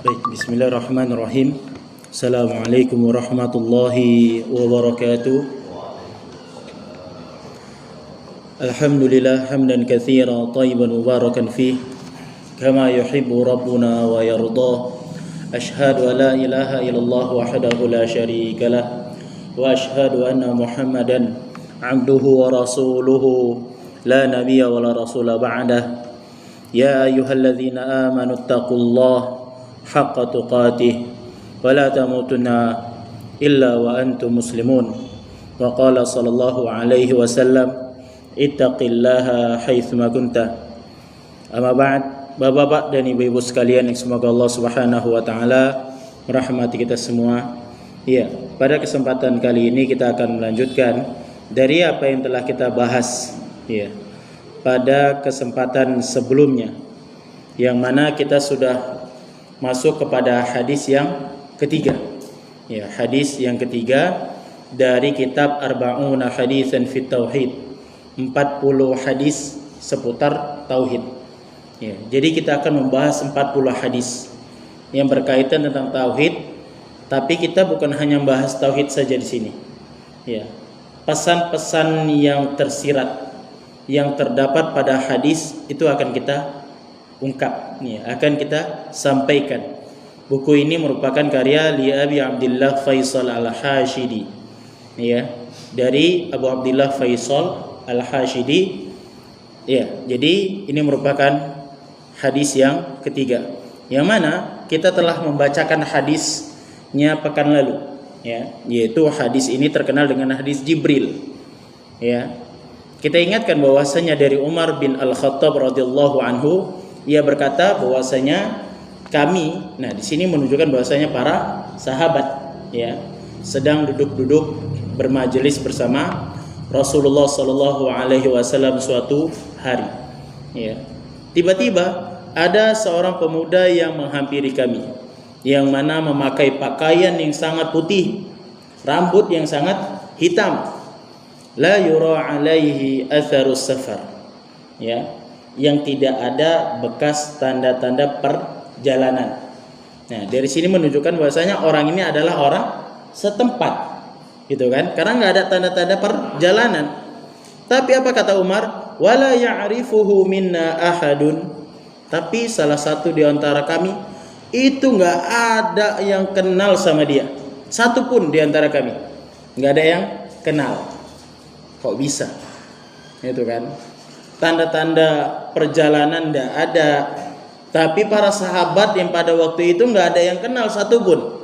Baik, bismillahirrahmanirrahim. Assalamualaikum warahmatullahi wabarakatuh. Alhamdulillah hamdan katsira thayyiban mubarakan fih kama yuhibbu rabbuna wa yardah. Ashhadu an la ilaha illallah wahdahu la syarika lah wa ashhadu anna Muhammadan abduhu wa rasuluhu la nabiyya wa la rasula ba'dah. Ya ayyuhalladzina amanu taqullaha haqqa tuqatih wa la tamutunna illa wa antum muslimun. Wa qala sallallahu alaihi wasallam ittaqillaha haitsuma kunta. Amma ba'd, Bapak-bapak dan ibu-ibu sekalian yang semoga Allah Subhanahu wa taala merahmati kita semua. Ya, pada kesempatan kali ini kita akan melanjutkan dari apa yang telah kita bahas ya pada kesempatan sebelumnya, yang mana kita sudah masuk kepada hadis yang ketiga. Ya, hadis yang ketiga dari kitab Arba'una Hadisan fit Tauhid. 40 hadis seputar tauhid. Ya, jadi kita akan membahas 40 hadis yang berkaitan tentang tauhid, tapi kita bukan hanya membahas tauhid saja di sini. Ya. Pesan-pesan yang tersirat yang terdapat pada hadis itu akan kita ungkap, ya, akan kita sampaikan. Buku ini merupakan karya li Abi Abdullah Faisal Al-Hashidi, ya, dari Abu Abdullah Faisal Al-Hashidi. Ya, jadi ini merupakan hadis yang ketiga, yang mana kita telah membacakan hadisnya pekan lalu, ya, yaitu hadis ini terkenal dengan hadis Jibril. Ya, kita ingatkan bahwasanya dari Umar bin Al-Khattab radhiyallahu anhu, ia berkata bahwasanya kami, nah di sini menunjukkan bahwasanya para sahabat ya sedang duduk-duduk bermajelis bersama Rasulullah sallallahu alaihi wasallam suatu hari. Ya. Tiba-tiba ada seorang pemuda yang menghampiri kami, yang mana memakai pakaian yang sangat putih, rambut yang sangat hitam, la yura alaihi atharus safar, ya, yang tidak ada bekas tanda-tanda perjalanan. Nah, dari sini menunjukkan bahwasanya orang ini adalah orang setempat, gitu kan? Karena nggak ada tanda-tanda perjalanan. Tapi apa kata Umar? Wala ya'rifuhu minna ahadun. Tapi salah satu di antara kami itu nggak ada yang kenal sama dia. Satu pun di antara kami nggak ada yang kenal. Kok bisa? Itu kan? Tanda-tanda perjalanan nggak ada. Tapi para sahabat yang pada waktu itu nggak ada yang kenal satupun.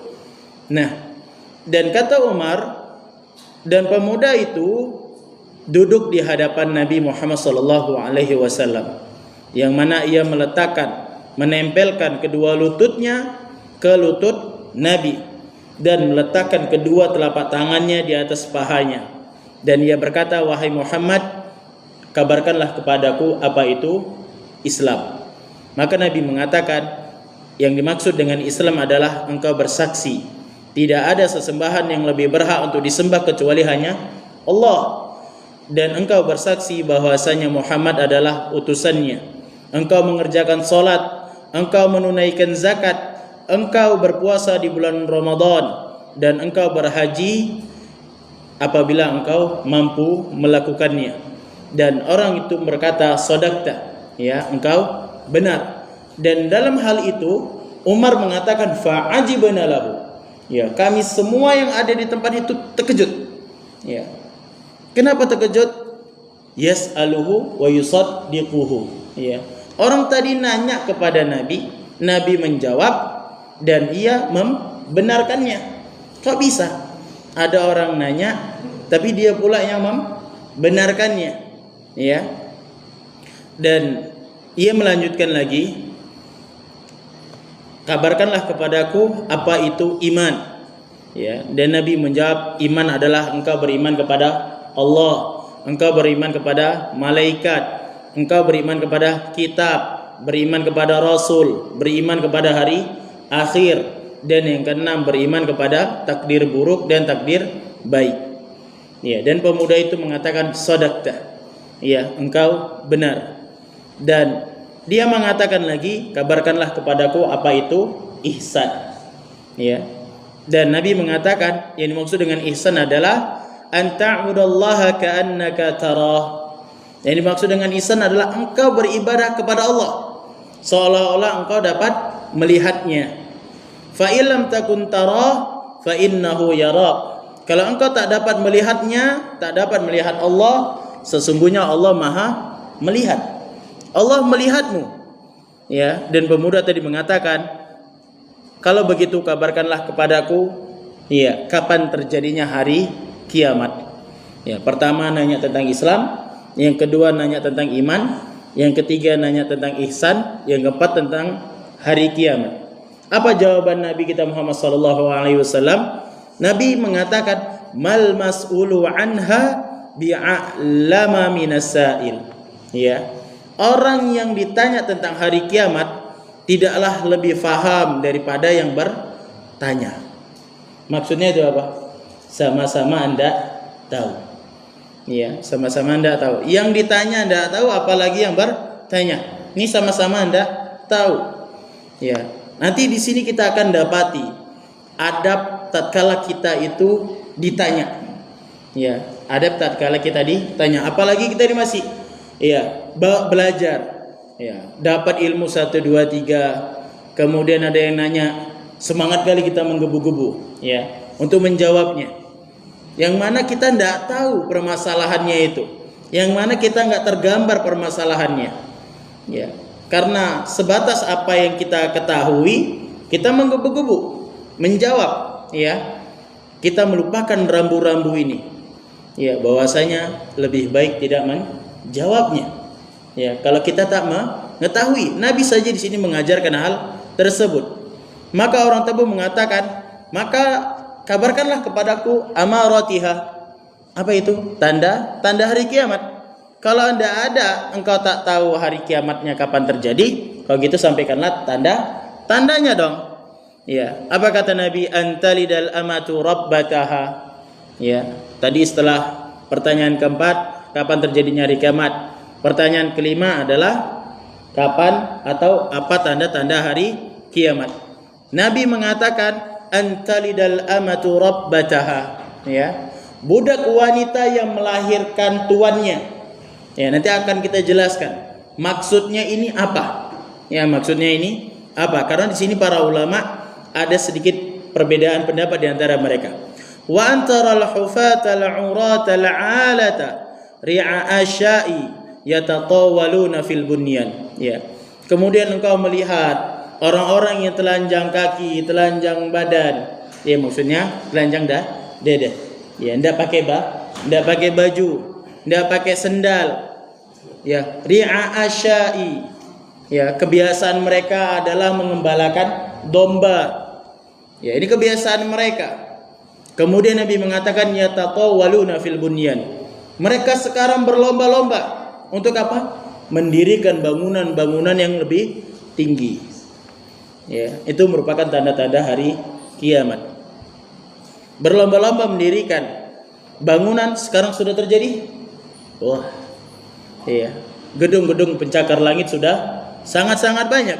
Nah, dan kata Umar, dan pemuda itu duduk di hadapan Nabi Muhammad SAW, yang mana ia menempelkan kedua lututnya ke lutut Nabi dan meletakkan kedua telapak tangannya di atas pahanya, dan ia berkata, wahai Muhammad, kabarkanlah kepadaku apa itu Islam. Maka Nabi mengatakan, yang dimaksud dengan Islam adalah engkau bersaksi tidak ada sesembahan yang lebih berhak untuk disembah kecuali hanya Allah, dan engkau bersaksi bahwasanya Muhammad adalah utusannya. Engkau mengerjakan salat, engkau menunaikan zakat, engkau berpuasa di bulan Ramadan, dan engkau berhaji apabila engkau mampu melakukannya. Dan orang itu berkata, sadaqta, ya, engkau benar. Dan dalam hal itu Umar mengatakan, fa'ajibna lahu, ya, kami semua yang ada di tempat itu terkejut. Ya. Kenapa terkejut? Yas'aluhu wa yusaddiquhu. Ya. Orang tadi nanya kepada Nabi, Nabi menjawab dan ia membenarkannya. Kok bisa? Ada orang nanya tapi dia pula yang membenarkannya. Ya. Dan ia melanjutkan lagi, kabarkanlah kepadaku apa itu iman. Ya, dan Nabi menjawab, iman adalah engkau beriman kepada Allah, engkau beriman kepada malaikat, engkau beriman kepada kitab, beriman kepada Rasul, beriman kepada hari akhir, dan yang keenam beriman kepada takdir buruk dan takdir baik. Ya, dan pemuda itu mengatakan, sadaqta, ya, engkau benar. Dan dia mengatakan lagi, kabarkanlah kepadaku apa itu ihsan. Ya. Dan Nabi mengatakan yang dimaksud dengan ihsan adalah an ta'budallaha ka'annaka tarah. Yang dimaksud dengan ihsan adalah engkau beribadah kepada Allah seolah-olah engkau dapat melihatnya. Fa illam takun tarah fa innahu yarak. Kalau engkau tak dapat melihatnya, tak dapat melihat Allah, sesungguhnya Allah Maha melihat. Allah melihatmu. Ya, dan pemuda tadi mengatakan, kalau begitu kabarkanlah kepadaku, ya, kapan terjadinya hari kiamat. Ya, pertama nanya tentang Islam, yang kedua nanya tentang iman, yang ketiga nanya tentang ihsan, yang keempat tentang hari kiamat. Apa jawaban Nabi kita Muhammad sallallahu alaihi wasallam? Nabi mengatakan, mal mas'ulu anha bi'a'lama minas sa'il. Ya. Orang yang ditanya tentang hari kiamat tidaklah lebih faham daripada yang bertanya. Maksudnya itu apa? Sama-sama Anda tahu. Ya, sama-sama Anda tahu. Yang ditanya Anda tahu, apalagi yang bertanya. Ini sama-sama Anda tahu. Ya. Nanti di sini kita akan dapati adab tatkala kita itu ditanya. Ya, adab tatkala kita ditanya, apalagi kita ini masih belajar. Ya, dapat ilmu 1 2 3. Kemudian ada yang nanya, semangat kali kita menggebu-gebu, ya, untuk menjawabnya. Yang mana kita tidak tahu permasalahannya itu. Yang mana kita nggak tergambar permasalahannya. Ya, karena sebatas apa yang kita ketahui, kita menggebu-gebu menjawab, ya. Kita melupakan rambu-rambu ini. Ya, bahwasanya lebih baik tidak menjawabnya. Ya, kalau kita tak mengetahui, Nabi saja di sini mengajarkan hal tersebut. Maka orang tersebut mengatakan, maka kabarkanlah kepadaku amaratiha. Apa itu? Tanda hari kiamat. Kalau Anda ada, engkau tak tahu hari kiamatnya kapan terjadi, kalau gitu sampaikanlah tandanya dong. Ya, apa kata Nabi? Antalidal amatu rabbataha. Ya, tadi setelah pertanyaan keempat, kapan terjadinya hari kiamat? Pertanyaan kelima adalah kapan atau apa tanda-tanda hari kiamat? Nabi mengatakan antalidal amatu rabbataha. Ya, budak wanita yang melahirkan tuannya. Ya, nanti akan kita jelaskan maksudnya ini apa. Ya, maksudnya ini apa? Karena di sini para ulama ada sedikit perbedaan pendapat di antara mereka. Wa antaral hufatal uratal alata ri'a asya'i yatatawaluna fil bunyan. Ya. Kemudian engkau melihat orang-orang yang telanjang kaki, telanjang badan. Ya, maksudnya telanjang dada. Ya, enggak pakai baju, enggak pakai sendal. Ya, ri'a asya'i. Ya, kebiasaan mereka adalah mengembalakan domba. Ya, ini kebiasaan mereka. Kemudian Nabi mengatakan yatatawaluna fil bunyan. Mereka sekarang berlomba-lomba untuk apa? Mendirikan bangunan-bangunan yang lebih tinggi. Ya, itu merupakan tanda-tanda hari kiamat. Berlomba-lomba mendirikan bangunan sekarang sudah terjadi. Wah. Iya, gedung-gedung pencakar langit sudah sangat-sangat banyak.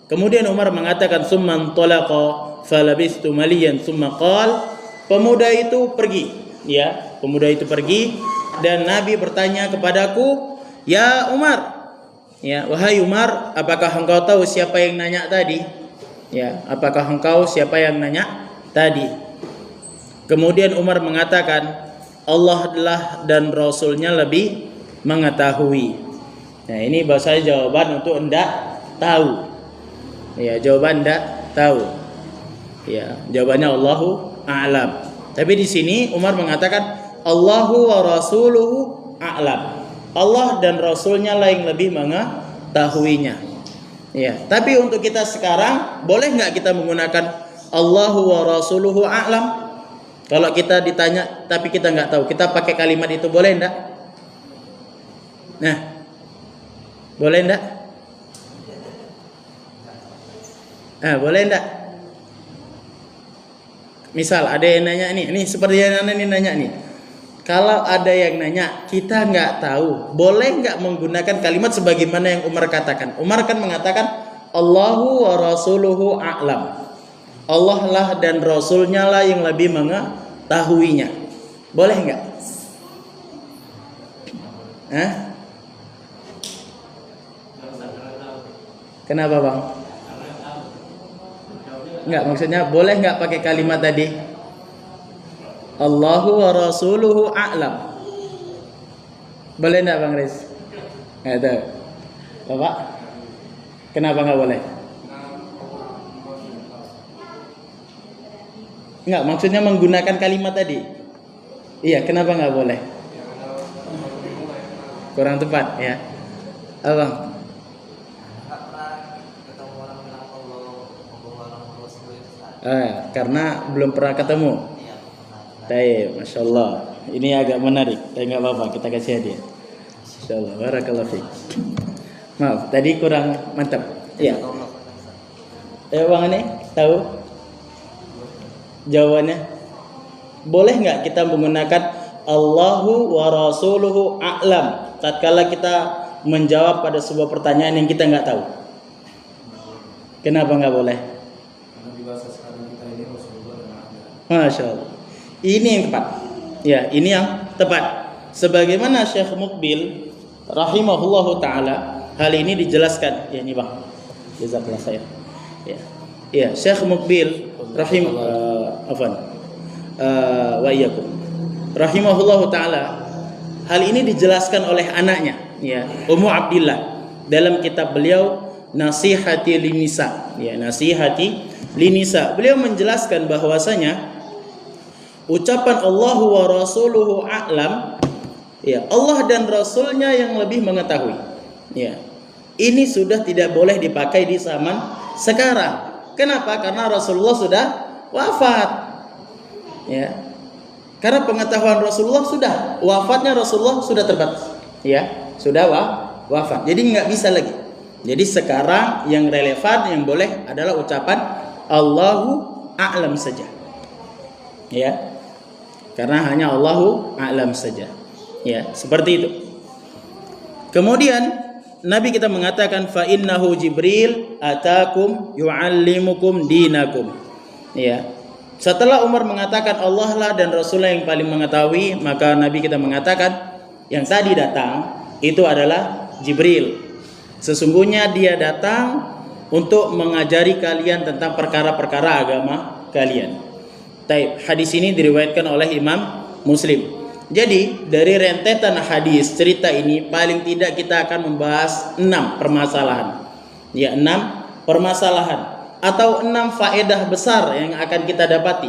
Kemudian Umar mengatakan summan talaqa falabistu maliyan summa qala, pemuda itu pergi, ya, pemuda itu pergi dan Nabi bertanya kepadaku, "Ya Umar, ya, wahai Umar, apakah engkau tahu siapa yang nanya tadi?" Ya, apakah engkau siapa yang nanya tadi? Kemudian Umar mengatakan, Allah adalah dan Rasulnya lebih mengetahui. Nah, ini bahasa jawaban untuk enggak tahu. Ya, jawaban enggak tahu. Ya, jawabannya Allahu a'lam. Tapi di sini Umar mengatakan Allahu wa rasuluhu a'lam. Allah dan Rasulnya lah yang lebih mengetahuinya. Ya, tapi untuk kita sekarang boleh nggak kita menggunakan Allahu wa rasuluhu a'lam? Kalau kita ditanya tapi kita nggak tahu, kita pakai kalimat itu boleh enggak? Nah, boleh enggak? Boleh enggak? Misal ada yang nanya ini seperti yang ini nanya nih. Kalau ada yang nanya, kita nggak tahu, boleh nggak menggunakan kalimat sebagaimana yang Umar katakan? Umar kan mengatakan Allahu wa rasuluhu a'lam. Allah lah dan Rasulnya lah yang lebih mengetahuinya. Boleh nggak? Hah? Kenapa bang? Enggak, maksudnya boleh nggak pakai kalimat tadi? Allahu wa rasuluhu a'lam. Boleh nggak bang Riz? Nggak tahu. Bapak? Kenapa nggak boleh? Nggak, maksudnya menggunakan kalimat tadi. Iya, kenapa nggak boleh? Kurang tepat ya. Abang? Karena belum pernah ketemu. Baik, masya Allah. Ini agak menarik. Tapi nggak apa-apa, kita kasih hadiah. Masya Allah, barakallahu fiik. Maaf, tadi kurang mantap. Iya. Bang ini tahu jawabannya? Boleh nggak kita menggunakan Allahu wa rasuluhu a'lam tatkala kita menjawab pada sebuah pertanyaan yang kita nggak tahu? Kenapa nggak boleh? Masya Allah. Ini yang tepat. Ya, ini yang tepat. Sebagaimana Syekh Muqbil rahimahullahu taala, hal ini dijelaskan. Ya, ini Bang. Jazakallah khair. Ya. Ya, Syekh Muqbil wa iyyakum. Rahimahullahu taala, hal ini dijelaskan oleh anaknya, ya, Ummu Abdillah, dalam kitab beliau Nasihati Linisa. Ya, Nasihati Linisa. Beliau menjelaskan bahwasanya ucapan Allahu wa rasuluhu a'lam, ya, Allah dan Rasulnya yang lebih mengetahui. Ya. Ini sudah tidak boleh dipakai di zaman sekarang. Kenapa? Karena Rasulullah sudah wafat. Ya. Karena pengetahuan Rasulullah sudah, wafatnya Rasulullah sudah terbatas. Ya, sudah wafat. Jadi nggak bisa lagi. Jadi sekarang yang relevan, yang boleh adalah ucapan Allahu a'lam saja. Ya. Karena hanya Allahu a'lam saja. Ya, seperti itu. Kemudian Nabi kita mengatakan fa innahu Jibril atakum yu'allimukum dinakum. Ya. Setelah Umar mengatakan Allah lah dan Rasulullah yang paling mengetahui, maka Nabi kita mengatakan yang tadi datang itu adalah Jibril. Sesungguhnya dia datang untuk mengajari kalian tentang perkara-perkara agama kalian. Taib. Hadis ini diriwayatkan oleh Imam Muslim. Jadi dari rentetan hadis cerita ini paling tidak kita akan membahas 6 permasalahan. Ya, 6 permasalahan atau 6 faedah besar yang akan kita dapati.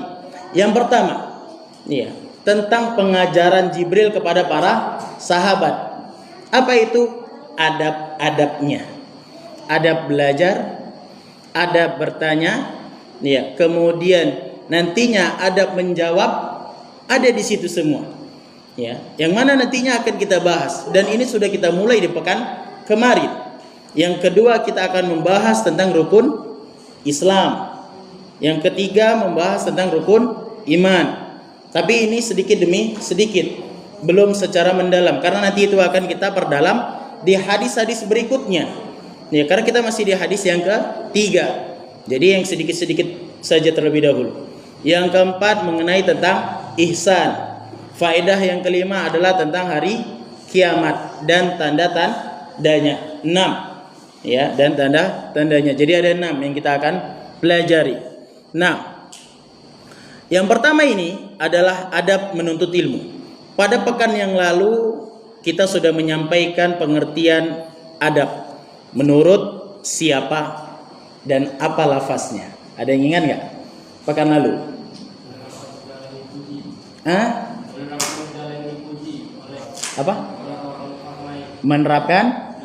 Yang pertama, ya, tentang pengajaran Jibril kepada para sahabat. Apa itu? Adab-adabnya. Adab belajar, adab bertanya, ya, kemudian nantinya adab menjawab ada di situ semua. Ya, yang mana nantinya akan kita bahas dan ini sudah kita mulai di pekan kemarin. Yang kedua kita akan membahas tentang rukun Islam. Yang ketiga membahas tentang rukun iman. Tapi ini sedikit demi sedikit, belum secara mendalam karena nanti itu akan kita perdalam di hadis-hadis berikutnya. Ya, karena kita masih di hadis yang ketiga. Jadi yang sedikit-sedikit saja terlebih dahulu. Yang keempat mengenai tentang ihsan. Faedah yang kelima adalah tentang hari kiamat dan tanda-tandanya. 6. Ya, dan tanda-tandanya. Jadi ada 6 yang kita akan pelajari. Nah, yang pertama ini adalah adab menuntut ilmu. Pada pekan yang lalu kita sudah menyampaikan pengertian adab menurut siapa dan apa lafaznya. Ada yang ingat nggak? Pekan lalu? Apa? Menerapkan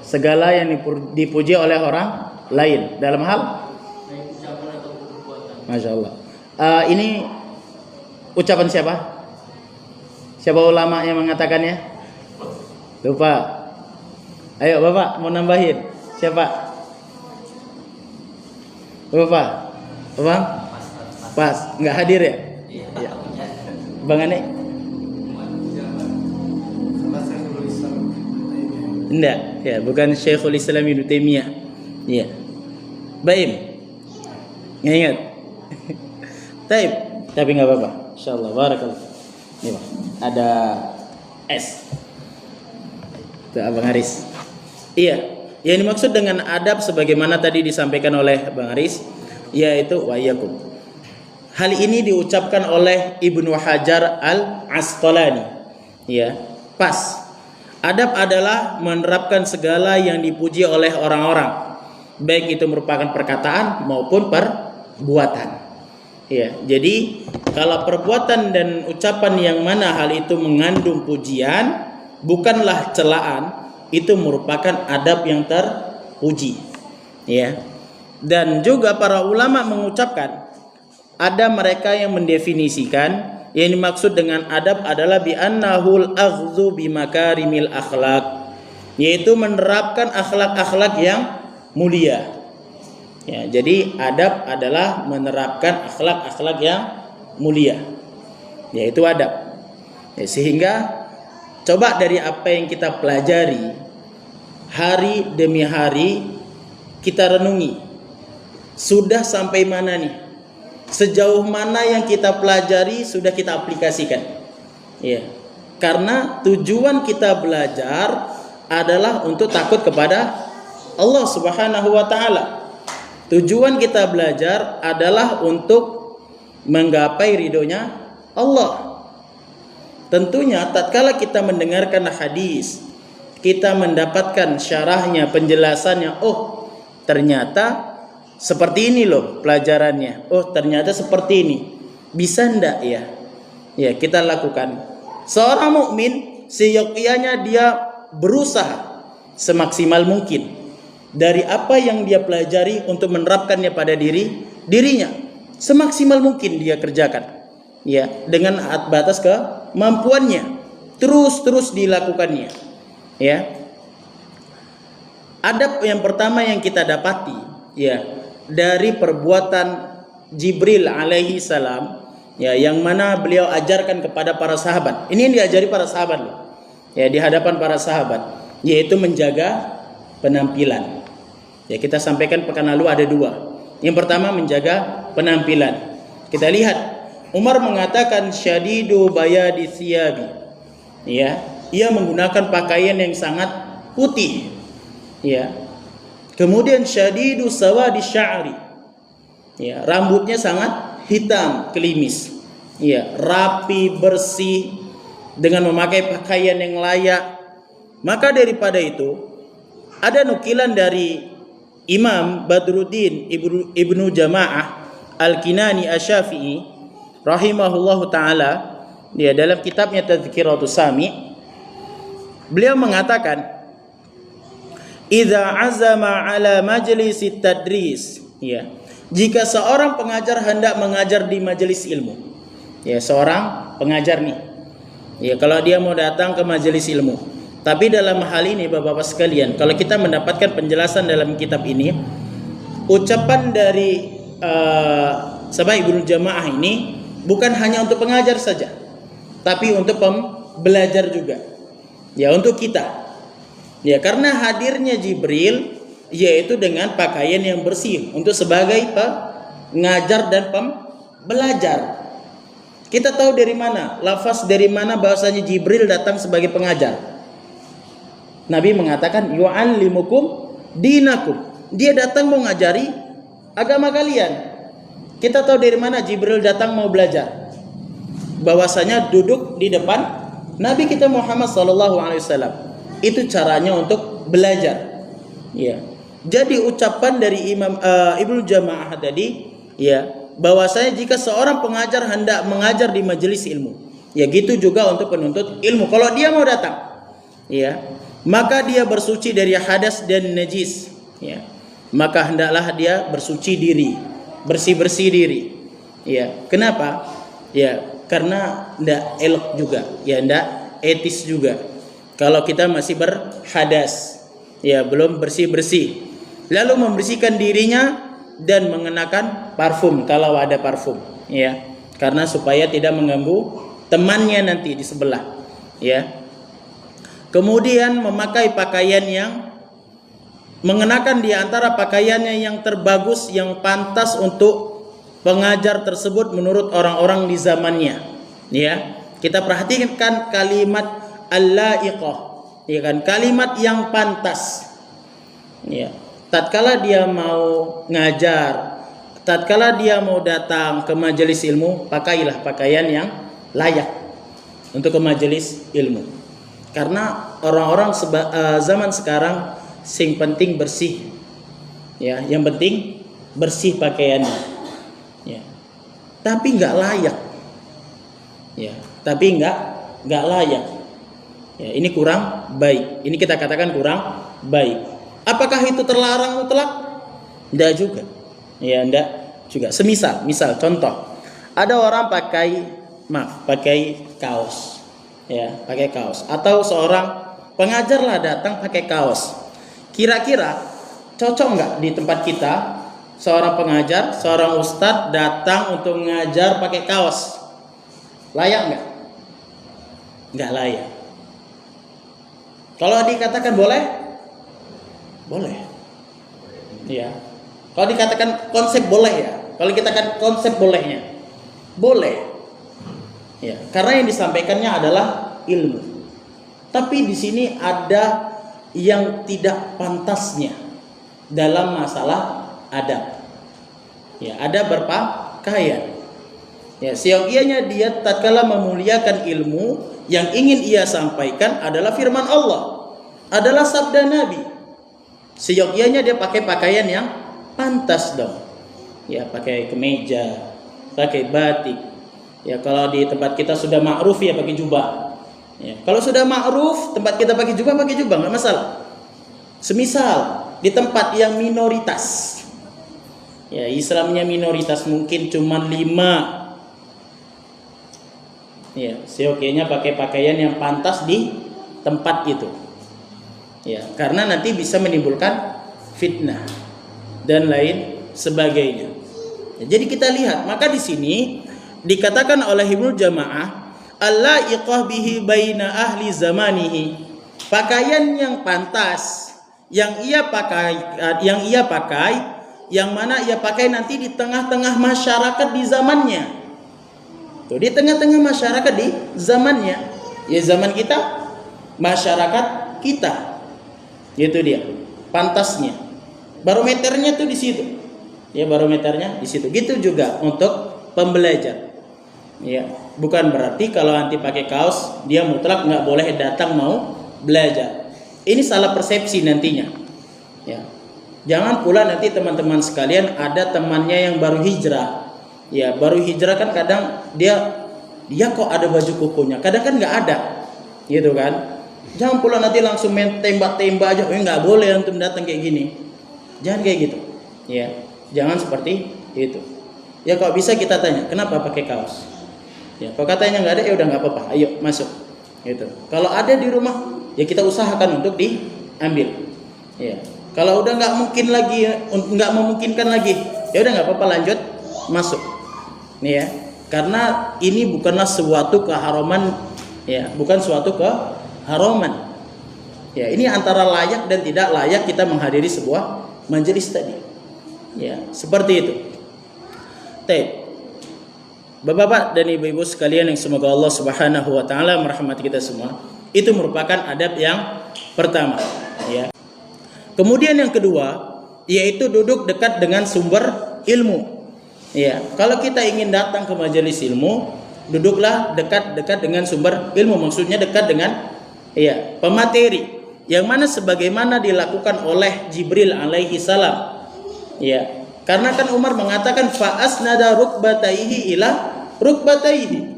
segala yang dipuji oleh orang lain dalam hal Masya Allah. Ini ucapan siapa? Siapa ulama yang mengatakannya? Lupa. Ayo Bapak mau nambahin. Siapa? Lupa. Bang? Pas. Nggak hadir ya? Iya. Bang Ane? Enggak, ya, bukan Syekhul Islam Ibnu Taimiyah. Iya. Baim. Ingat. Taib. Tapi nggak apa-apa. Insyaallah barakallah. Ini Pak. Ada S. Itu Abang Haris. Iya. Yang dimaksud dengan adab sebagaimana tadi disampaikan oleh Bang Haris, yaitu wa iyyakum. Hal ini diucapkan oleh Ibnu Hajar Al-Asqalani. Ya, pas. Adab adalah menerapkan segala yang dipuji oleh orang-orang, baik itu merupakan perkataan maupun perbuatan. Ya, jadi kalau perbuatan dan ucapan yang mana hal itu mengandung pujian, bukanlah celaan, itu merupakan adab yang terpuji. Ya. Dan juga para ulama mengucapkan, ada mereka yang mendefinisikan yang dimaksud dengan adab adalah bi annahul aghdzu bi makarimil akhlak, yaitu menerapkan akhlak-akhlak yang mulia. Ya, jadi adab adalah menerapkan akhlak-akhlak yang mulia. Yaitu adab. Ya, sehingga coba dari apa yang kita pelajari hari demi hari kita renungi. Sudah sampai mana nih? Sejauh mana yang kita pelajari sudah kita aplikasikan. Ya. Karena tujuan kita belajar adalah untuk takut kepada Allah Subhanahu wa taala. Tujuan kita belajar adalah untuk menggapai ridhonya Allah. Tentunya tatkala kita mendengarkan hadis, kita mendapatkan syarahnya, penjelasannya, oh ternyata seperti ini loh pelajarannya, oh ternyata seperti ini, bisa ndak ya? Ya kita lakukan. Seorang mukmin seyogyanya dia berusaha semaksimal mungkin dari apa yang dia pelajari untuk menerapkannya pada dirinya, semaksimal mungkin dia kerjakan. Ya, dengan batas kemampuannya, terus dilakukannya. Ya, adab yang pertama yang kita dapati, ya, dari perbuatan Jibril alaihi salam, ya, yang mana beliau ajarkan kepada para sahabat. Ini yang diajari para sahabat, loh. Ya, di hadapan para sahabat, yaitu menjaga penampilan. Ya, kita sampaikan pekan lalu ada dua. Yang pertama menjaga penampilan. Kita lihat Umar mengatakan syadidu bayadi thiyabi. Ya, ia menggunakan pakaian yang sangat putih. Ya. Kemudian syadidu sawadi sya'ri. Ya, rambutnya sangat hitam, kelimis. Ya, rapi, bersih dengan memakai pakaian yang layak. Maka daripada itu ada nukilan dari Imam Badruddin Ibnu Jamaah Al-Kinani Asy-Syafi'i rahimahullahu taala, dia dalam kitabnya Tadhkiratus Sami, beliau mengatakan idza azama ala majlisit tadris, ya, jika seorang pengajar hendak mengajar di majelis ilmu, ya, seorang pengajar nih, ya, kalau dia mau datang ke majelis ilmu, tapi dalam hal ini Bapak-bapak sekalian, kalau kita mendapatkan penjelasan dalam kitab ini, ucapan dari Sabah Ibnu Jamaah ini bukan hanya untuk pengajar saja, tapi untuk pembelajar juga. Ya, untuk kita. Ya, karena hadirnya Jibril yaitu dengan pakaian yang bersih untuk sebagai pengajar dan pembelajar. Kita tahu dari mana? Lafaz dari mana bahwasanya Jibril datang sebagai pengajar? Nabi mengatakan yu'allimukum dinakum. Dia datang mau ngajari agama kalian. Kita tahu dari mana Jibril datang mau belajar? Bahwasanya duduk di depan Nabi kita Muhammad SAW. Itu caranya untuk belajar. Ya. Jadi ucapan dari Imam Ibnu Jamaah tadi, ya, bahwasanya jika seorang pengajar hendak mengajar di majelis ilmu, ya gitu juga untuk penuntut ilmu. Kalau dia mau datang, ya, maka dia bersuci dari hadas dan najis, ya. Maka hendaklah dia bersuci diri, bersih-bersih diri. Ya, kenapa? Ya, karena ndak elok juga, ya ndak etis juga. Kalau kita masih berhadas, ya belum bersih-bersih, lalu membersihkan dirinya dan mengenakan parfum kalau ada parfum, ya. Karena supaya tidak mengganggu temannya nanti di sebelah, ya. Kemudian memakai pakaian yang mengenakan di antara pakaiannya yang terbagus, yang pantas untuk pengajar tersebut menurut orang-orang di zamannya. Ya, kita perhatikan kalimat al-laiqah, ya kan, kalimat yang pantas. Ya, tatkala dia mau ngajar, tatkala dia mau datang ke majelis ilmu, pakailah pakaian yang layak untuk ke majelis ilmu. Karena orang-orang zaman sekarang sing penting bersih. Ya, yang penting bersih pakaiannya. Ya. Tapi nggak layak. Ya, tapi nggak layak. Ya, ini kurang baik. Ini kita katakan kurang baik. Apakah itu terlarang mutlak? Tidak juga. Ya, tidak juga. Misal contoh, ada orang pakai kaos. Ya, pakai kaos. Atau seorang pengajar lah datang pakai kaos. Kira-kira cocok nggak di tempat kita seorang pengajar, seorang ustadz datang untuk mengajar pakai kaos? Layak nggak? Nggak layak. Kalau dikatakan boleh, boleh. Ya. Kalau dikatakan konsep boleh ya. Kalau dikatakan konsep bolehnya, boleh. Ya. Karena yang disampaikannya adalah ilmu. Tapi di sini ada yang tidak pantasnya dalam masalah adab. Ya, ada berpakaian. Ya, seyogianya dia tatkala memuliakan ilmu, yang ingin ia sampaikan adalah firman Allah, adalah sabda Nabi. Seyogianya dia pakai pakaian yang pantas dong. Ya, pakai kemeja, pakai batik. Ya, kalau di tempat kita sudah ma'ruf ya pakai jubah. Ya, kalau sudah ma'ruf tempat kita pakai jubah nggak masalah. Semisal di tempat yang minoritas, ya Islamnya minoritas, mungkin cuma 5. Ya, seyogianya pakai pakaian yang pantas di tempat itu. Ya, karena nanti bisa menimbulkan fitnah dan lain sebagainya. Ya, jadi kita lihat, maka di sini dikatakan oleh Ibnu Jamaah, al-laiqah bihi baina ahli zamanihi, pakaian yang pantas yang ia pakai, yang mana ia pakai nanti di tengah-tengah masyarakat di zamannya. Tuh, di tengah-tengah masyarakat di zamannya, ya zaman kita, masyarakat kita, itu dia pantasnya. Barometernya tuh di situ, ya barometernya di situ. Gitu juga untuk pembelajar, ya bukan berarti kalau nanti pakai kaos dia mutlak nggak boleh datang mau belajar. Ini salah persepsi nantinya. Ya, jangan pula nanti teman-teman sekalian ada temannya yang baru hijrah. Ya, baru hijrah kan kadang dia kok ada baju kukunya, kadang kan nggak ada, gitu kan. Jangan pula nanti langsung main tembak-tembak aja, nggak boleh antum datang kayak gini. Jangan kayak gitu, ya. Jangan seperti itu. Ya kalau bisa kita tanya, kenapa pakai kaos? Ya, kalau katanya nggak ada, ya udah nggak apa-apa, ayo masuk. Gitu. Kalau ada di rumah, ya kita usahakan untuk diambil. Ya. Kalau udah nggak memungkinkan lagi, ya udah nggak apa-apa, lanjut masuk. Nih ya, karena ini bukanlah suatu keharaman, ya, bukan suatu keharaman. Ya, ini antara layak dan tidak layak kita menghadiri sebuah majelis tadi. Ya, seperti itu. Bapak-bapak dan ibu-ibu sekalian yang semoga Allah Subhanahu wa taala merahmati kita semua, itu merupakan adab yang pertama, ya. Kemudian yang kedua, yaitu duduk dekat dengan sumber ilmu. Ya, kalau kita ingin datang ke majelis ilmu, duduklah dekat-dekat dengan sumber ilmu. Maksudnya dekat dengan pemateri, yang mana sebagaimana dilakukan oleh Jibril alaihi salam. Ya, karena kan Umar mengatakan fa'asnada rukbataihi ila rukbataihi.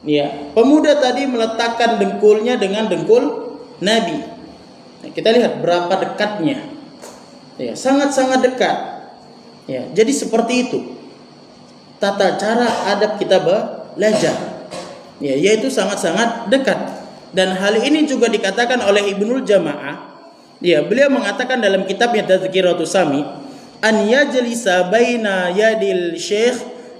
Ya, pemuda tadi meletakkan dengkulnya dengan dengkul Nabi. Nah, kita lihat berapa dekatnya. Ya, sangat-sangat dekat. Ya, jadi seperti itu tata cara adab kita belajar, ya, yaitu sangat-sangat dekat. Dan hal ini juga dikatakan oleh Ibnul Jamaah. Ya, beliau mengatakan dalam kitabnya Tazkiratus Sami, an yajlisa baina yadil syekh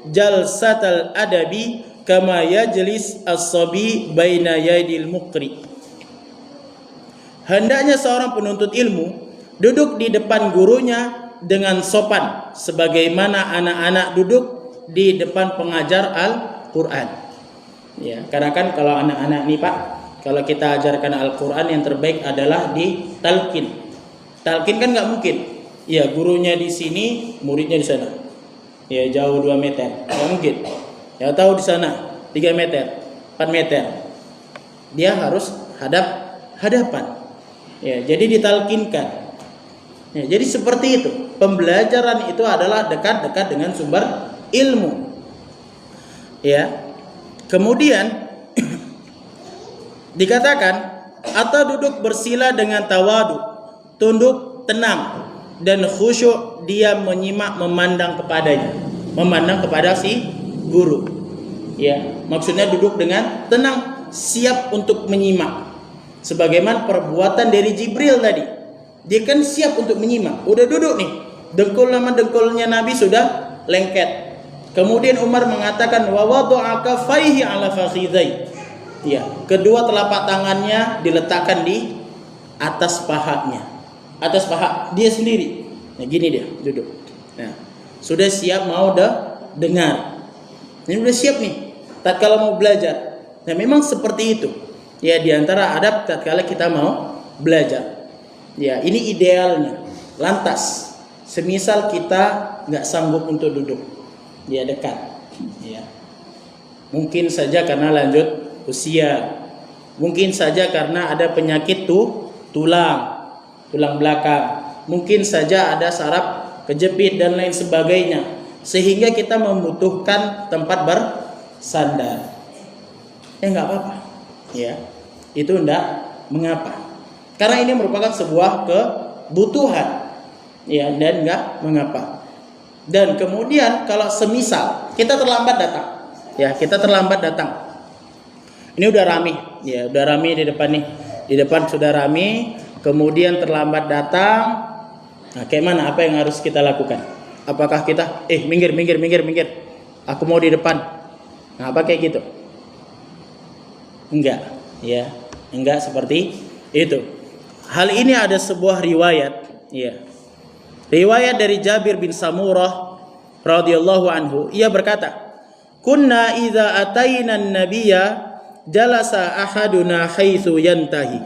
jalsatal adabi kama yajlis as-sabi baina yadil muqri. Hendaknya seorang penuntut ilmu duduk di depan gurunya dengan sopan sebagaimana anak-anak duduk di depan pengajar Al-Qur'an. Ya, karena kan kalau anak-anak nih Pak, kalau kita ajarkan Al-Qur'an yang terbaik adalah di talqin. Talqin kan nggak mungkin. Ya, gurunya di sini, muridnya di sana. Ya, jauh 2 meter. Nggak mungkin. Ya, tahu di sana 3 meter, 4 meter. Dia harus hadapan. Ya, jadi ditalkinkan. Ya, jadi seperti itu. Pembelajaran itu adalah dekat-dekat dengan sumber ilmu. Ya. Kemudian dikatakan atau duduk bersila dengan tawadu, tunduk tenang dan khusyuk dia menyimak memandang kepadanya, memandang kepada si guru. Ya, maksudnya duduk dengan tenang, siap untuk menyimak. Sebagaimana perbuatan dari Jibril tadi. Dia kan siap untuk menyimak. Udah duduk nih. Dengkul sama dengkulnya Nabi sudah lengket. Kemudian Umar mengatakan wa wada'a kaffaihi 'ala fakhidai. Ya, kedua telapak tangannya diletakkan di atas pahanya. Atas paha dia sendiri. Nah, gini dia duduk. Nah, sudah siap mau dengar. Ini udah siap nih. Tatkala mau belajar. Nah, memang seperti itu. Ya, di antara adab tatkala kita mau belajar. Ya, ini idealnya. Lantas, semisal kita nggak sanggup untuk duduk. Dia dekat, ya. Mungkin saja karena lanjut usia, mungkin saja karena ada penyakit tulang belakang, mungkin saja ada saraf kejepit dan lain sebagainya, sehingga kita membutuhkan tempat bersandar. Ya nggak apa-apa, ya. Itu enggak mengapa, karena ini merupakan sebuah kebutuhan, ya, dan nggak mengapa. Dan kemudian kalau semisal kita terlambat datang, ya kita terlambat datang, ini udah rame, ya udah rame di depan nih, di depan sudah rame, kemudian terlambat datang, nah kayak mana? Apa yang harus kita lakukan? Apakah kita minggir, aku mau di depan, nah apa kayak gitu? Enggak, ya enggak seperti itu. Hal ini ada sebuah riwayat, ya. Riwayat dari Jabir bin Samurah radhiyallahu anhu, ia berkata, "Kunna idza ataina an-nabiyya jalasa ahaduna haitsu yantahi."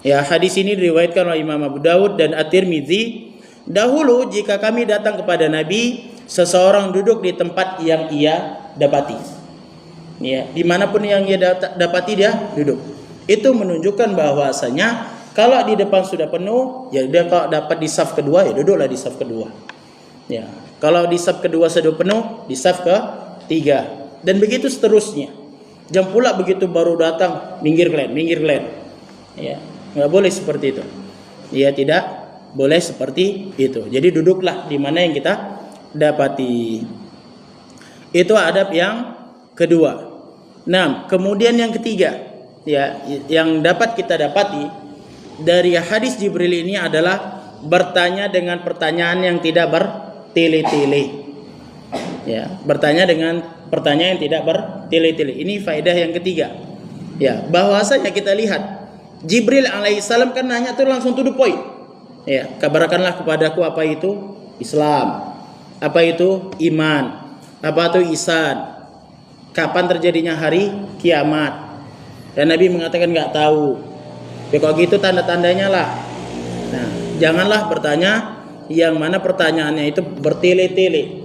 Ya, hadis ini diriwayatkan oleh Imam Abu Dawud dan At-Tirmidzi. Dahulu jika kami datang kepada Nabi, seseorang duduk di tempat yang ia dapati. Ya, dimanapun yang ia dapati dia duduk. Itu menunjukkan bahwasanya kalau di depan sudah penuh, ya dia kalau dapat di saf kedua, ya duduklah di saf kedua. Ya, kalau di saf kedua sudah penuh, di saf ketiga, dan begitu seterusnya. Jam pula begitu baru datang, minggir kalian. Ya, nggak boleh seperti itu. Ya, tidak boleh seperti itu. Jadi duduklah di mana yang kita dapati. Itu adab yang kedua. Nah, kemudian yang ketiga, ya, yang dapat kita dapati dari hadis Jibril ini adalah bertanya dengan pertanyaan yang tidak bertele-tele. Ya, bertanya dengan pertanyaan yang tidak bertele-tele. Ini faedah yang ketiga. Ya, bahwasanya kita lihat Jibril alaihissalam kan nanya tuh langsung to the point. Ya, kabarkanlah kepadaku apa itu Islam, apa itu iman, apa itu ihsan, kapan terjadinya hari kiamat. Dan Nabi mengatakan nggak tahu. Ya kalau gitu tanda-tandanya lah. Nah, janganlah bertanya yang mana pertanyaannya itu bertele-tele.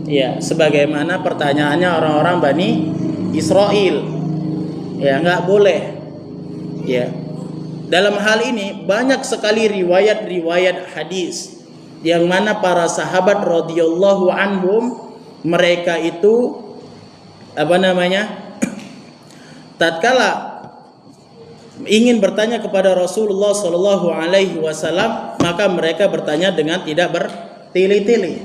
Ya, sebagaimana pertanyaannya orang-orang Bani Israel. Ya, nggak boleh. Ya. Dalam hal ini banyak sekali riwayat-riwayat hadis yang mana para sahabat radhiyallahu anhum mereka itu tatkala ingin bertanya kepada Rasulullah Sallallahu Alaihi Wasallam, maka mereka bertanya dengan tidak bertele-tele,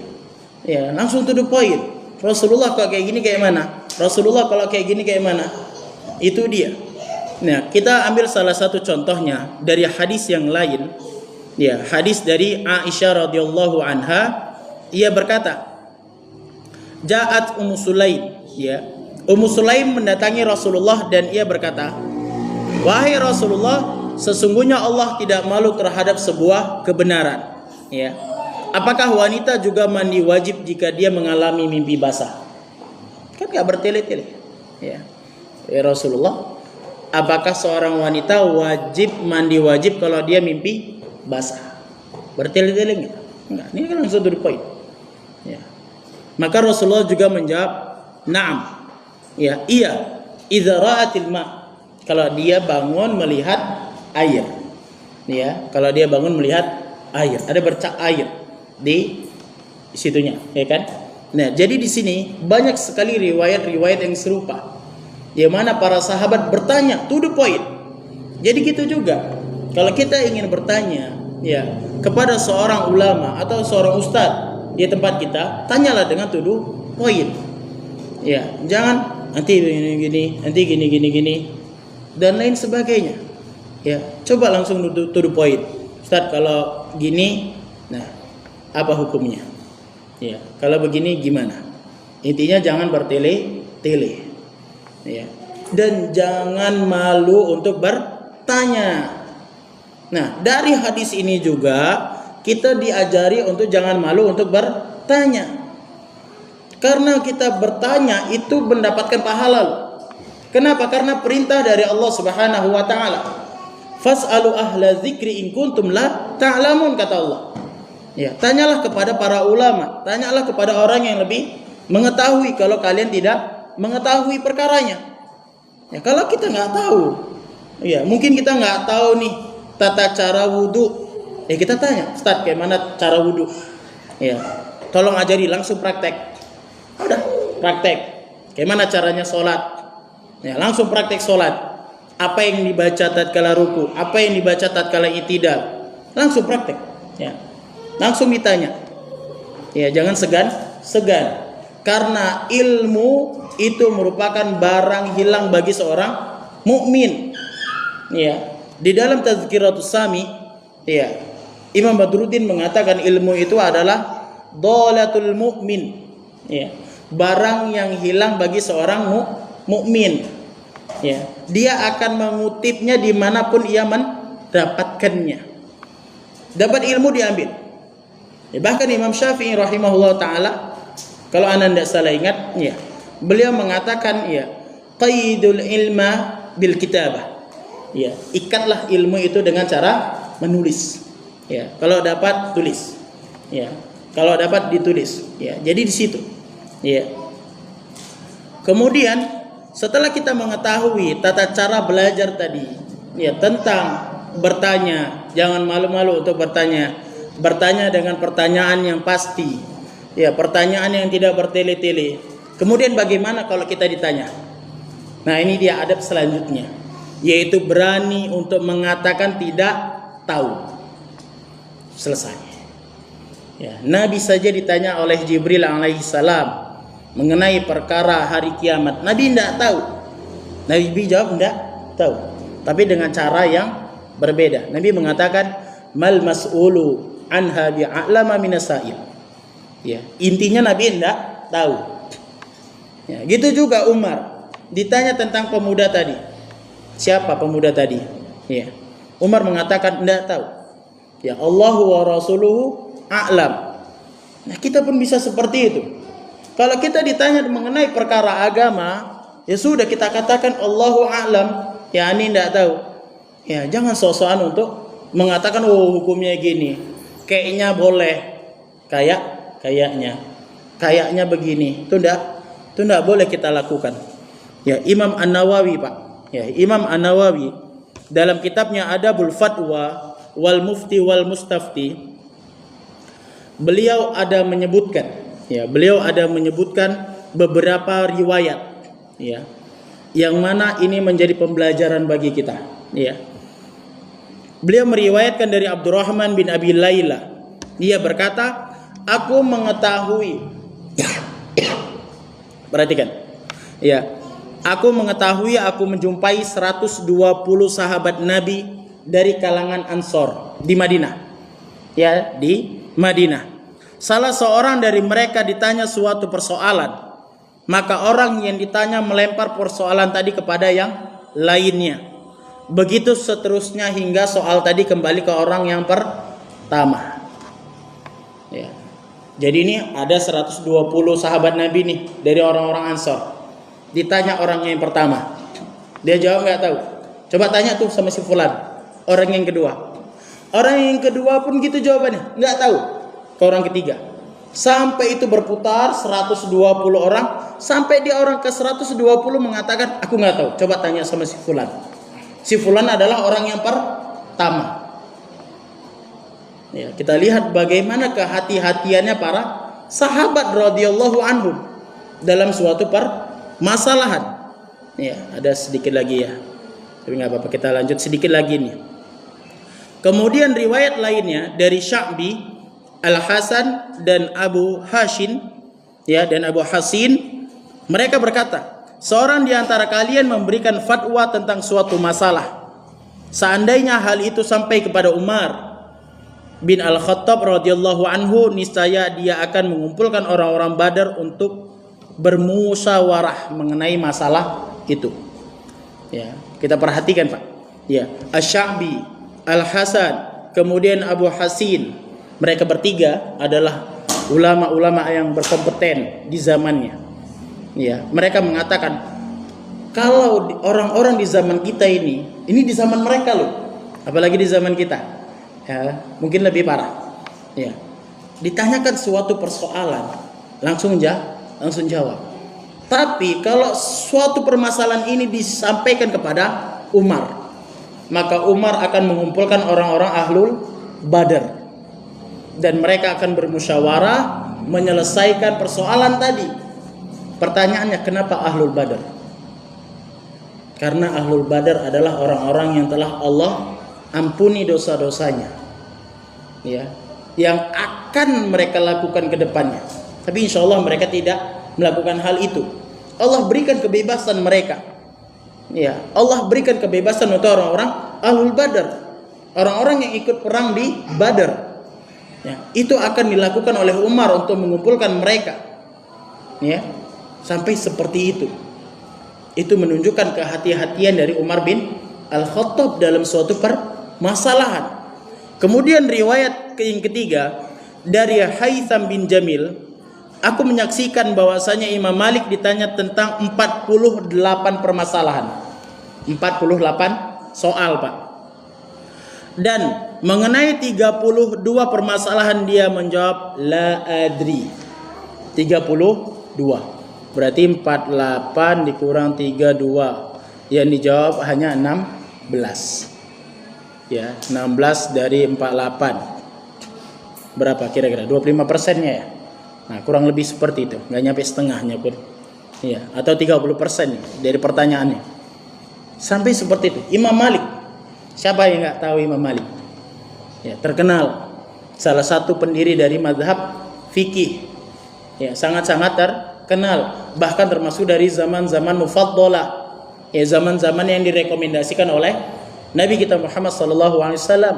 ya langsung to the point. Rasulullah kalau kayak gini kayak mana? Rasulullah kalau kayak gini kayak mana? Itu dia. Nah, kita ambil salah satu contohnya dari hadis yang lain, ya hadis dari Aisyah radhiyallahu anha, ia berkata, Ja'at Ummu Sulaim, ya Ummu Sulaim mendatangi Rasulullah dan ia berkata, wahai Rasulullah, sesungguhnya Allah tidak malu terhadap sebuah kebenaran. Ya. Apakah wanita juga mandi wajib jika dia mengalami mimpi basah? Kan gak bertele-tele. Ya. Rasulullah, apakah seorang wanita wajib mandi wajib kalau dia mimpi basah? Bertele-tele enggak? Enggak. Ini kan langsung to the point. Ya. Maka Rasulullah juga menjawab, "Na'am." Ya, iya. Idza ra'atil ma'. Kalau dia bangun melihat air. Ya, kalau dia bangun melihat air, ada bercak air di situnya, ya kan? Nah, jadi di sini banyak sekali riwayat-riwayat yang serupa, di mana para sahabat bertanya to the point. Jadi gitu juga, kalau kita ingin bertanya, ya, kepada seorang ulama atau seorang ustadz di tempat kita, tanyalah dengan to the point. Ya, jangan nanti gini, nanti gini, dan lain sebagainya. Ya, coba langsung to the point. Ustaz, kalau gini, nah, apa hukumnya? Ya, kalau begini gimana? Intinya jangan bertele-tele. Ya. Dan jangan malu untuk bertanya. Nah, dari hadis ini juga kita diajari untuk jangan malu untuk bertanya. Karena kita bertanya itu mendapatkan pahala. Kenapa? Karena perintah dari Allah Subhanahu wa taala. Fas'alu ahla dzikri in kuntum la ta'lamun, kata Allah. Ya, tanyalah kepada para ulama, tanyalah kepada orang yang lebih mengetahui kalau kalian tidak mengetahui perkaranya. Ya, kalau kita nggak tahu, ya mungkin kita nggak tahu nih tata cara wudhu, ya kita tanya, Ustaz, kayak mana cara wudhu? Ya, tolong ajari, langsung praktek. Udah, praktek. Kayak mana caranya sholat? Ya, langsung praktek sholat. Apa yang dibaca tatkala ruku, apa yang dibaca tatkala i'tidal, langsung praktek. Ya, langsung ditanya. Ya, jangan segan. Karena ilmu itu merupakan barang hilang bagi seorang mukmin. Ya, di dalam Tazkiratus Sami, ya, Imam Badruddin mengatakan ilmu itu adalah dhalatul mukmin. Ya, barang yang hilang bagi seorang mukmin. Ya, dia akan mengutipnya dimanapun ia mendapatkannya. Dapat ilmu diambil. Ya, bahkan Imam Syafi'i rahimahullah taala, kalau anda tidak salah ingat, ya, beliau mengatakan, ya, qaidul ilma bil kitabah. Ya, ikatlah ilmu itu dengan cara menulis. Ya, kalau dapat tulis. Ya, kalau dapat ditulis. Ya, jadi di situ. Ya. Kemudian setelah kita mengetahui tata cara belajar tadi, ya, tentang bertanya, jangan malu-malu untuk bertanya dengan pertanyaan yang pasti, ya, pertanyaan yang tidak bertele-tele. Kemudian bagaimana kalau kita ditanya? Nah, ini dia adab selanjutnya, yaitu berani untuk mengatakan tidak tahu. Selesai. Ya, Nabi saja ditanya oleh Jibril alaihissalam mengenai perkara hari kiamat, Nabi tidak tahu. Nabi jawab tidak tahu, tapi dengan cara yang berbeda. Nabi mengatakan, mal mas'ulu anha bi'a'lama minasail. Ya, intinya Nabi tidak tahu. Ya, gitu juga Umar ditanya tentang pemuda tadi. Siapa pemuda tadi? Ya, Umar mengatakan tidak tahu. Ya, Allahu wa rasuluhu a'lam. Nah, kita pun bisa seperti itu. Kalau kita ditanya mengenai perkara agama, ya sudah kita katakan Allahu a'lam, ya ini tidak tahu. Ya, jangan sok-sokan untuk mengatakan oh hukumnya gini. Kayaknya boleh. Kayaknya begini. Itu tidak boleh kita lakukan. Ya, Imam An-Nawawi, Pak. Ya, Imam An-Nawawi dalam kitabnya Adabul Fatwa wal Mufti wal Mustafti, beliau ada menyebutkan beberapa riwayat, ya, yang mana ini menjadi pembelajaran bagi kita. Ya, beliau meriwayatkan dari Abdurrahman bin Abi Laila. Dia berkata, aku mengetahui, perhatikan, ya, aku menjumpai 120 sahabat Nabi dari kalangan Ansor di Madinah. Ya, di Madinah. Salah seorang dari mereka ditanya suatu persoalan, maka orang yang ditanya melempar persoalan tadi kepada yang lainnya. Begitu seterusnya hingga soal tadi kembali ke orang yang pertama. Ya. Jadi ini ada 120 sahabat Nabi nih dari orang-orang Ansor. Ditanya orangnya yang pertama, dia jawab nggak tahu. Coba tanya tuh sama si fulan, orang yang kedua. Orang yang kedua pun gitu jawabannya, nggak tahu. Ke orang ketiga. Sampai itu berputar 120 orang, sampai dia orang ke 120 mengatakan, aku nggak tahu. Coba tanya sama si fulan. Si fulan adalah orang yang pertama. Ya, kita lihat bagaimana kehati-hatiannya para sahabat radhiyallahu anhum dalam suatu permasalahan. Ya, ada sedikit lagi ya. Tapi nggak apa-apa, kita lanjut sedikit lagi nih. Kemudian riwayat lainnya dari Sya'bi, Al-Hasan dan Abu Hashim, ya, dan Abu Hasin, mereka berkata, seorang di antara kalian memberikan fatwa tentang suatu masalah. Seandainya hal itu sampai kepada Umar bin Al-Khattab radhiyallahu anhu, niscaya dia akan mengumpulkan orang-orang Badar untuk bermusyawarah mengenai masalah itu. Ya, kita perhatikan Pak. Ya, Asy-Sya'bi, Al-Hasan, kemudian Abu Hasin. Mereka bertiga adalah ulama-ulama yang berkompeten di zamannya. Ya, mereka mengatakan kalau orang-orang di zaman kita ini di zaman mereka loh, apalagi di zaman kita. Ya, mungkin lebih parah. Ya. Ditanyakan suatu persoalan, langsung jawab. Tapi kalau suatu permasalahan ini disampaikan kepada Umar, maka Umar akan mengumpulkan orang-orang ahlul Badar dan mereka akan bermusyawarah menyelesaikan persoalan tadi. Pertanyaannya, kenapa ahlul Badar? Karena ahlul Badar adalah orang-orang yang telah Allah ampuni dosa-dosanya, ya, yang akan mereka lakukan ke depannya. Tapi insya Allah mereka tidak melakukan hal itu. Allah berikan kebebasan mereka, ya, Allah berikan kebebasan untuk orang-orang ahlul Badar, orang-orang yang ikut perang di Badar, ya, itu akan dilakukan oleh Umar untuk mengumpulkan mereka, ya, sampai seperti itu. Itu menunjukkan kehati-hatian dari Umar bin Al-Khattab dalam suatu permasalahan. Kemudian riwayat yang ketiga dari Haytham bin Jamil, aku menyaksikan bahwasanya Imam Malik ditanya tentang 48 permasalahan. 48 soal, Pak. Dan mengenai 32 permasalahan dia menjawab la adri. 32. Berarti 48 dikurang 32. Yang dijawab hanya 16. Ya, 16 dari 48. Berapa kira-kira? 25%-nya ya. Nah, kurang lebih seperti itu. Nggak nyampe setengahnya pun. Ya, atau 30% dari pertanyaannya. Sampai seperti itu. Imam Malik. Siapa yang nggak tahu Imam Malik? Ya, terkenal. Salah satu pendiri dari mazhab fikih. Ya, sangat-sangat terkenal. Bahkan termasuk dari zaman-zaman mufaddalah. Ya, zaman-zaman yang direkomendasikan oleh Nabi kita Muhammad SAW.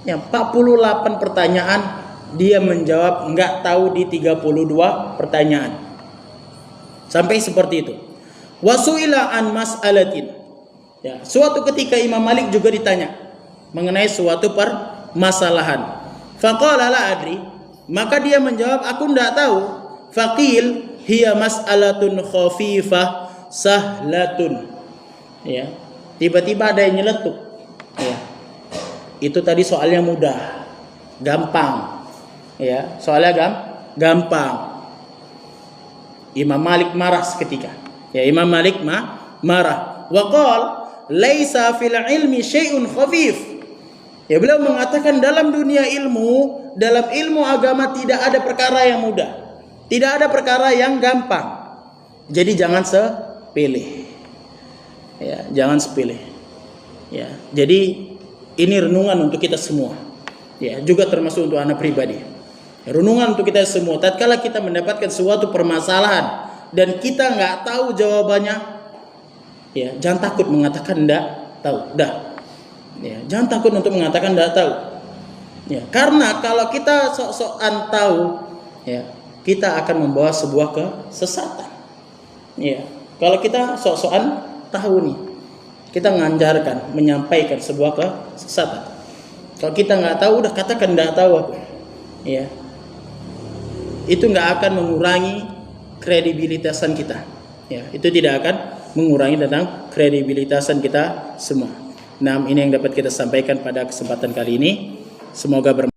Yang 48 pertanyaan dia menjawab nggak tahu di 32 pertanyaan. Sampai seperti itu. Wasu'ila an mas'alatin. Ya, suatu ketika Imam Malik juga ditanya mengenai suatu permasalahan. Faqala la adri, maka dia menjawab aku enggak tahu. Faqil hiya mas'alatun khafifah sahlatun. Ya. Tiba-tiba ada yang nyeletuk. Ya. Itu tadi soalnya mudah, gampang. Ya, soalnya gampang. Imam Malik marah seketika. Ya, Imam Malik marah. Wa qala laisa fil ilmi syai'un khafif. Ya, beliau mengatakan dalam dunia ilmu, dalam ilmu agama tidak ada perkara yang mudah. Tidak ada perkara yang gampang. Jadi jangan sepele. Ya, jangan sepele. Ya, jadi ini renungan untuk kita semua. Ya, juga termasuk untuk anak pribadi. Ya, renungan untuk kita semua. Tatkala kita mendapatkan suatu permasalahan dan kita nggak tahu jawabannya, ya, jangan takut mengatakan enggak tahu. Ya, jangan takut untuk mengatakan enggak tahu. Ya, karena kalau kita sok-sokan tahu, ya, kita akan membawa sebuah kesesatan. Ya, kalau kita sok-sokan tahu nih, kita mengajarkan, menyampaikan sebuah kesesatan. Kalau kita nggak tahu, udah katakan nggak tahu aku. Ya, itu nggak akan mengurangi kredibilitasan kita. Ya, itu tidak akan mengurangi tentang kredibilitasan kita semua. Nah, ini yang dapat kita sampaikan pada kesempatan kali ini. Semoga bermanfaat.